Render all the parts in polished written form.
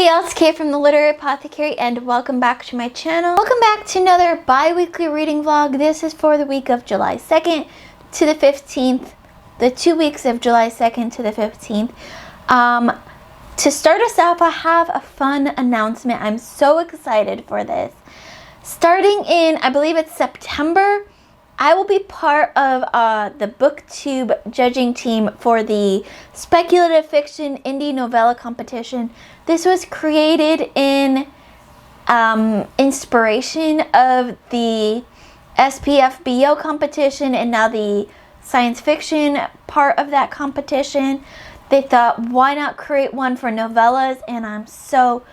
y'all, it's Kay from the Literary Apothecary, and welcome back to my channel. Welcome back to another bi-weekly reading vlog. This is for the week of July 2nd to the 15th, the 2 weeks of July 2nd to the 15th. To start us off, I have a fun announcement. I'm so excited for this. Starting in, I believe it's September, I will be part of the BookTube judging team for the Speculative Fiction Indie Novella Competition. This was created in inspiration of the SPFBO competition and now the science fiction part of that competition. They thought, why not create one for novellas? And I'm so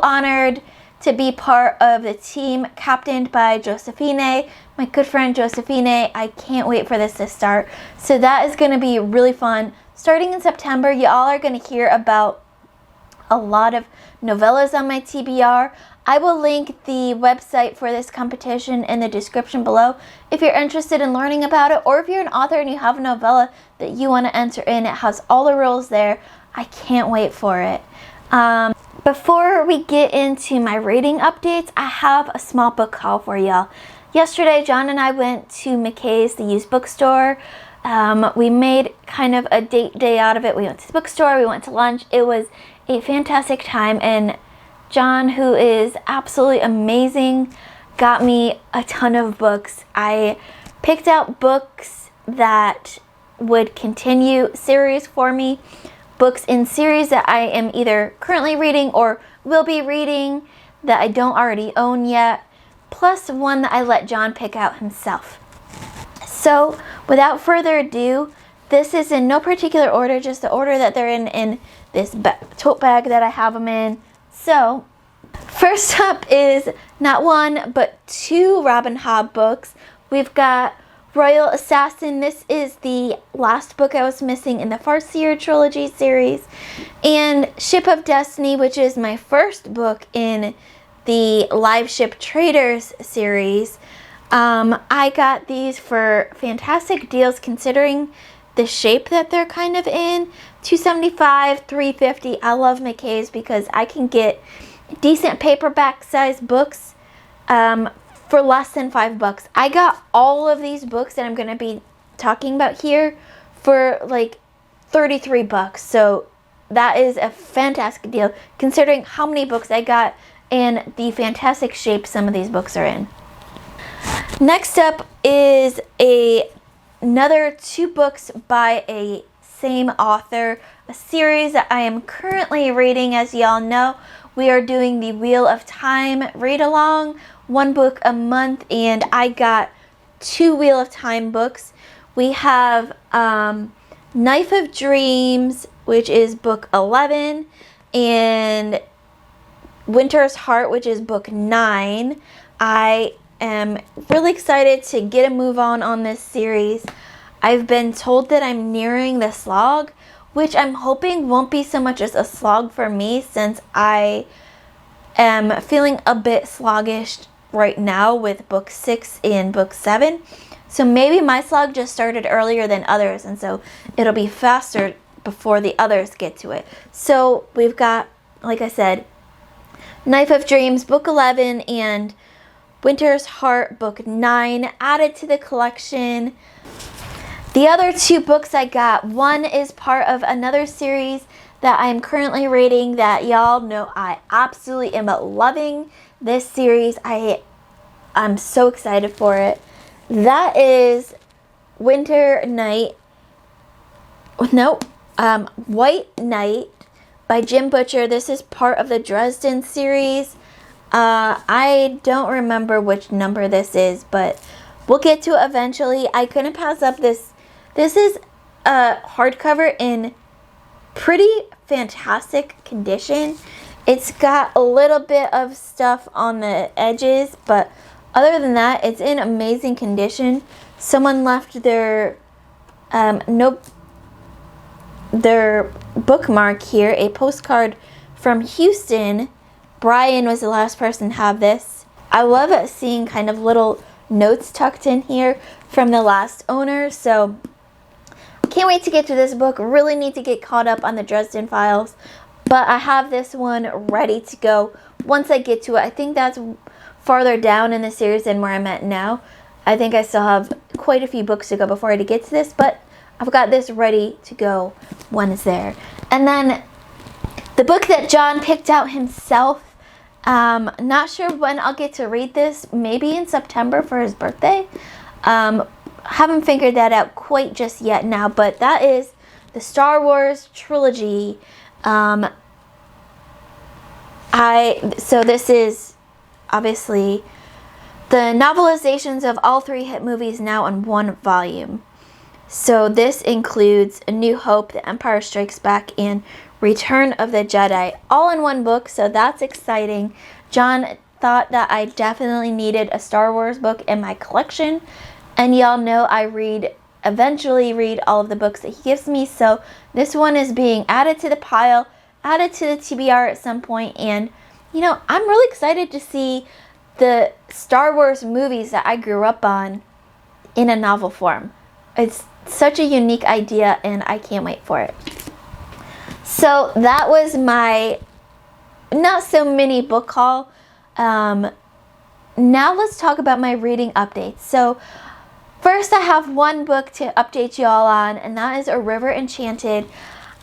honored to be part of the team captained by Josephine, my good friend Josephine. I can't wait for this to start. So that is going to be really fun. Starting in September, y'all are going to hear about a lot of novellas on my TBR. I will link the website for this competition in the description below if you're interested in learning about it, or if you're an author and you have a novella that you want to enter in. It has all the rules there. I can't wait for it. Before we get into my rating updates, I have a small book haul for y'all. Yesterday, John and I went to McKay's, the used bookstore. We made kind of a date day out of it. We went to the bookstore, we went to lunch. It was a fantastic time, and John, who is absolutely amazing, got me a ton of books. I picked out books that would continue series for me. Books in series that I am either currently reading or will be reading that I don't already own yet, plus one that I let John pick out himself. So without further ado, this is in no particular order, just the order that they're in this tote bag that I have them in. So first up is not one but two Robin Hobb books. We've got Royal Assassin. This is the last book I was missing in the Farseer trilogy series, and Ship of Destiny, which is my first book in the Live Ship Traders series. I got these for fantastic deals considering the shape that they're kind of in. $2.75, $3.50. I love McKay's because I can get decent paperback size books for less than $5. I got all of these books that I'm going to be talking about here for like $33. So that is a fantastic deal considering how many books I got and the fantastic shape some of these books are in. Next up is another two books by a same author, a series that I am currently reading. As y'all know, we are doing the Wheel of Time read along, one book a month, and I got two Wheel of Time books. We have Knife of Dreams, which is book 11, and Winter's Heart, which is book 9. I am really excited to get a move on this series. I've been told that I'm nearing the slog, which I'm hoping won't be so much as a slog for me, since I am feeling a bit sluggish right now with book 6 and book 7. So maybe my slog just started earlier than others, and so it'll be faster before the others get to it. So we've got, like I said, Knife of Dreams, book 11, and Winter's Heart, book 9, added to the collection. The other two books I got, one is part of another series that I'm currently reading that y'all know I absolutely am loving this series. I'm so excited for it. That is White Knight by Jim Butcher. This is part of the Dresden series. I don't remember which number this is, but we'll get to it eventually. I couldn't pass up this. This is a hardcover in pretty fantastic condition. It's got a little bit of stuff on the edges, but other than that, it's in amazing condition. Someone left their bookmark here, a postcard from Houston. Brian was the last person to have this. I love seeing kind of little notes tucked in here from the last owner, so can't wait to get to this book. Really need to get caught up on the Dresden Files. But I have this one ready to go once I get to it. I think that's farther down in the series than where I'm at now. I think I still have quite a few books to go before I get to this, but I've got this ready to go when it's there. And then the book that John picked out himself, not sure when I'll get to read this, maybe in September for his birthday. Haven't figured that out quite just yet now, but that is the Star Wars trilogy. So this is obviously the novelizations of all 3 hit movies now in one volume. So this includes A New Hope, The Empire Strikes Back, and Return of the Jedi, all in one book, so that's exciting. John thought that I definitely needed a Star Wars book in my collection, and y'all know I eventually read all of the books that he gives me, so this one is being added to the pile, added to the TBR at some point, and I'm really excited to see the Star Wars movies that I grew up on in a novel form. It's such a unique idea, and I can't wait for it. So that was my not so mini book haul. Now let's talk about my reading updates. So first, I have one book to update you all on, and that is A River Enchanted.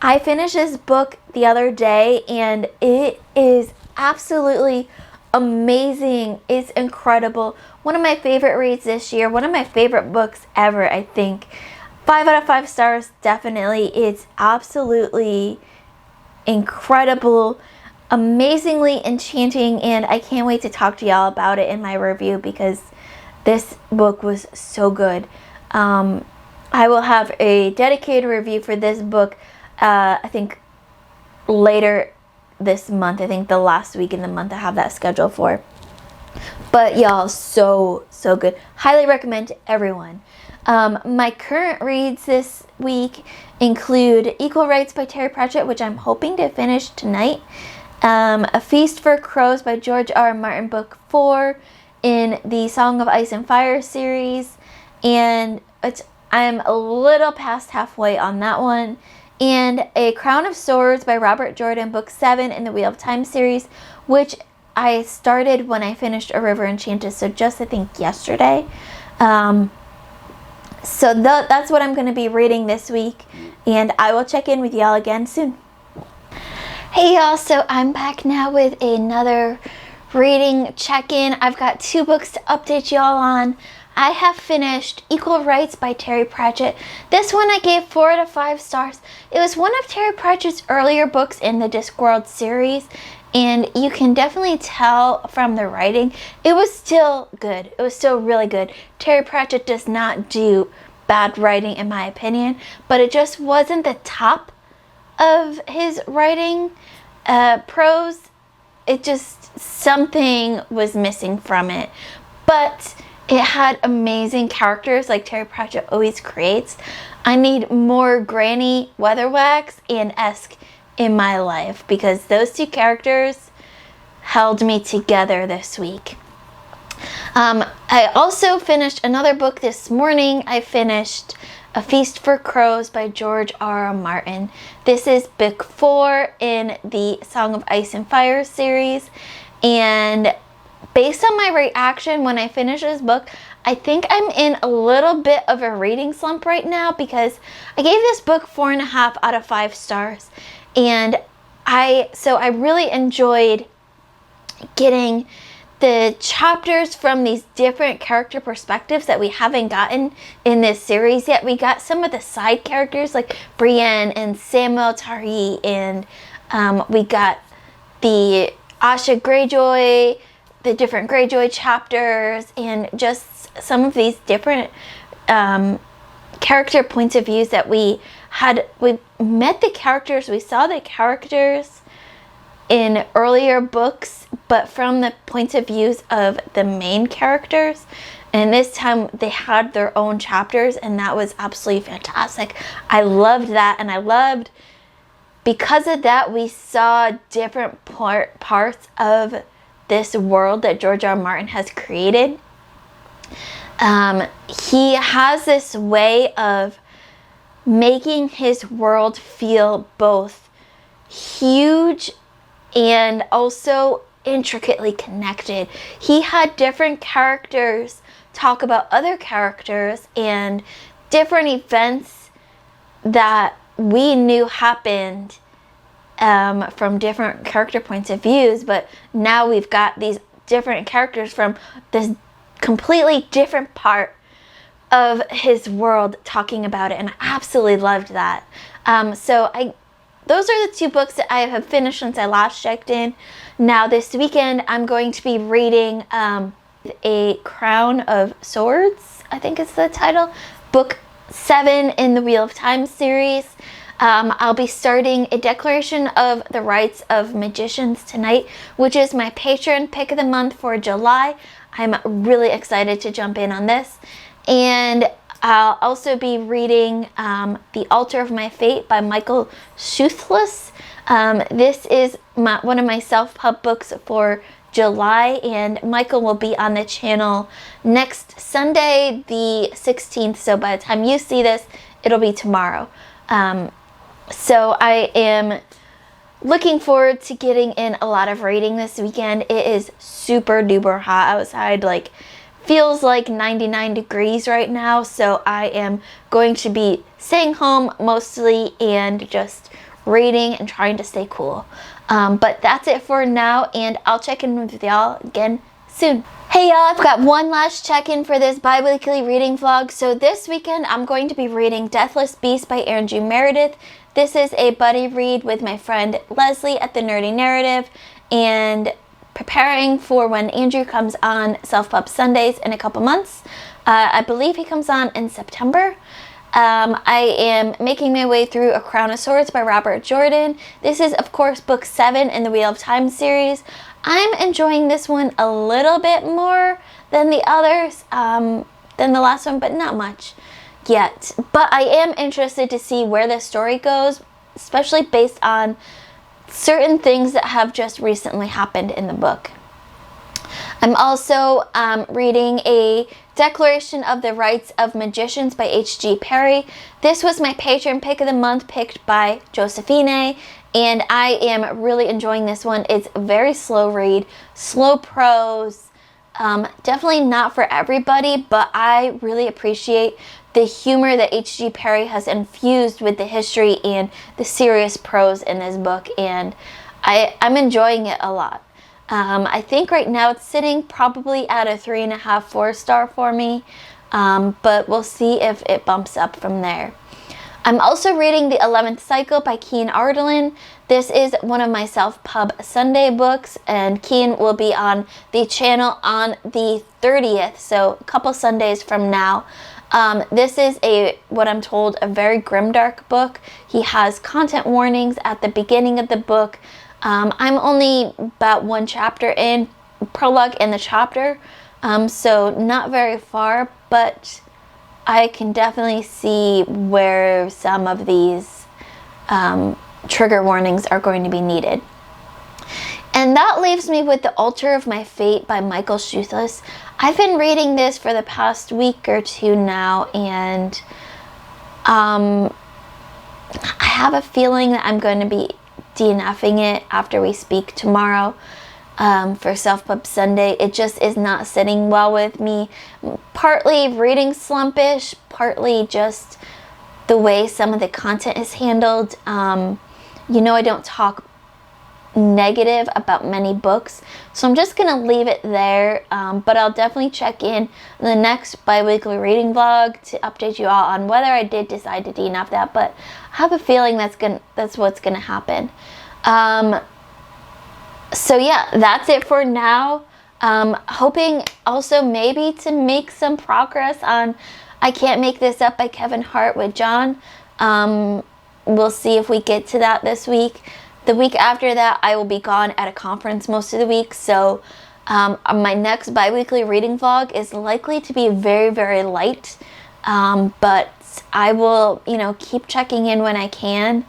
I finished this book the other day, and it is absolutely amazing. It's incredible. One of my favorite reads this year. One of my favorite books ever, I think. 5 out of 5 stars, definitely. It's absolutely incredible, amazingly enchanting, and I can't wait to talk to y'all about it in my review because this book was so good. I will have a dedicated review for this book, I think later this month. I think the last week in the month I have that scheduled for. But y'all, so good. Highly recommend to everyone. My current reads this week include Equal Rites by Terry Pratchett, which I'm hoping to finish tonight. A Feast for Crows by George R. Martin, book 4 in the Song of Ice and Fire series. And I'm a little past halfway on that one. And A Crown of Swords by Robert Jordan, book 7 in the Wheel of Time series, which I started when I finished A River Enchanted, so just I think yesterday. So that's what I'm going to be reading this week, and I will check in with y'all again soon. Hey y'all, so I'm back now with another reading check-in. I've got 2 books to update y'all on. I have finished Equal Rites by Terry Pratchett. This one I gave 4 out of 5 stars. It was one of Terry Pratchett's earlier books in the Discworld series, and you can definitely tell from the writing, it was still good. It was still really good. Terry Pratchett does not do bad writing in my opinion, but it just wasn't the top of his writing prose. It just, something was missing from it. But it had amazing characters like Terry Pratchett always creates. I need more Granny Weatherwax and Esk in my life because those 2 characters held me together this week. I also finished another book this morning. I finished A Feast for Crows by George R. R. Martin. This is book 4 in the Song of Ice and Fire series, and based on my reaction when I finished this book, I think I'm in a little bit of a reading slump right now because I gave this book 4.5 out of 5 stars. And I really enjoyed getting the chapters from these different character perspectives that we haven't gotten in this series yet. We got some of the side characters like Brienne and Samuel Tarly, and we got the Asha Greyjoy, the different Greyjoy chapters, and just some of these different character points of views that we met the characters, we saw the characters in earlier books, but from the points of views of the main characters. And this time they had their own chapters, and that was absolutely fantastic. I loved that, and because of that, we saw different parts of this world that George R. R. Martin has created. He has this way of making his world feel both huge and also intricately connected. He had different characters talk about other characters and different events that we knew happened from different character points of views, but now we've got these different characters from this completely different part of his world talking about it, and I absolutely loved that. Those are the two books that I have finished since I last checked in. Now this weekend I'm going to be reading A Crown of Swords, I think is the title, book 7 in the Wheel of Time series. I'll be starting A Declaration of the Rites of Magicians tonight, which is my Patreon pick of the month for July. I'm really excited to jump in on this. And I'll also be reading The Altar of My Fate by Michael Schuthless. This is one of my self-pub books for July, and Michael will be on the channel next Sunday, the 16th. So by the time you see this, it'll be tomorrow. So I am looking forward to getting in a lot of reading this weekend. It is super duper hot outside, like feels like 99 degrees right now, so I am going to be staying home mostly and just reading and trying to stay cool. But that's it for now, and I'll check in with y'all again soon. Hey y'all, I've got one last check-in for this bi-weekly reading vlog. So this weekend I'm going to be reading Deathless Beast by Andrew Meredith. This is a buddy read with my friend Leslie at the Nerdy Narrative, and preparing for when Andrew comes on Self Pub Sundays in a couple months. I believe he comes on in September. I am making my way through A Crown of Swords by Robert Jordan. This is, of course, book 7 in the Wheel of Time series. I'm enjoying this one a little bit more than the others, than the last one, but not much yet. But I am interested to see where this story goes, especially based on certain things that have just recently happened in the book. I'm also reading A Declaration of the Rites of Magicians by H.G. Perry. This was my Patreon pick of the month, picked by Josephine, and I am really enjoying this one. It's a very slow read, slow prose, definitely not for everybody, but I really appreciate the humor that H.G. Perry has infused with the history and the serious prose in this book, and I'm enjoying it a lot. I think right now it's sitting probably at a 3.5, 4-star for me, but we'll see if it bumps up from there. I'm also reading The 11th Cycle by Keen Ardlin. This is one of my Self-Pub Sunday books, and Keen will be on the channel on the 30th, so a couple Sundays from now. This is what I'm told, a very grimdark book. He has content warnings at the beginning of the book. I'm only about one chapter in, prologue in the chapter, so not very far, but I can definitely see where some of these trigger warnings are going to be needed. And that leaves me with The Altar of My Fate by Michael Schuthless. I've been reading this for the past week or two now, and I have a feeling that I'm going to be DNFing it after we speak tomorrow for Self Pub Sunday. It just is not sitting well with me. Partly reading slumpish, partly just the way some of the content is handled. You know, I don't talk negative about many books, so I'm just gonna leave it there, but I'll definitely check in the next bi-weekly reading vlog to update you all on whether I did decide to DNF that, but I have a feeling that's what's gonna happen. So yeah, that's it for now. Hoping also maybe to make some progress on I Can't Make This Up by Kevin Hart with John. We'll see if we get to that this week. The week after that, I will be gone at a conference most of the week, so my next bi-weekly reading vlog is likely to be very, very light, but I will, keep checking in when I can,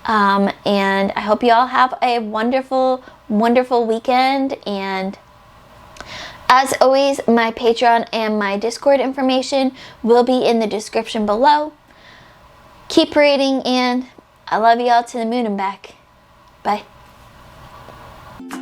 and I hope you all have a wonderful, wonderful weekend, and as always, my Patreon and my Discord information will be in the description below. Keep reading, and I love you all to the moon and back. Bye.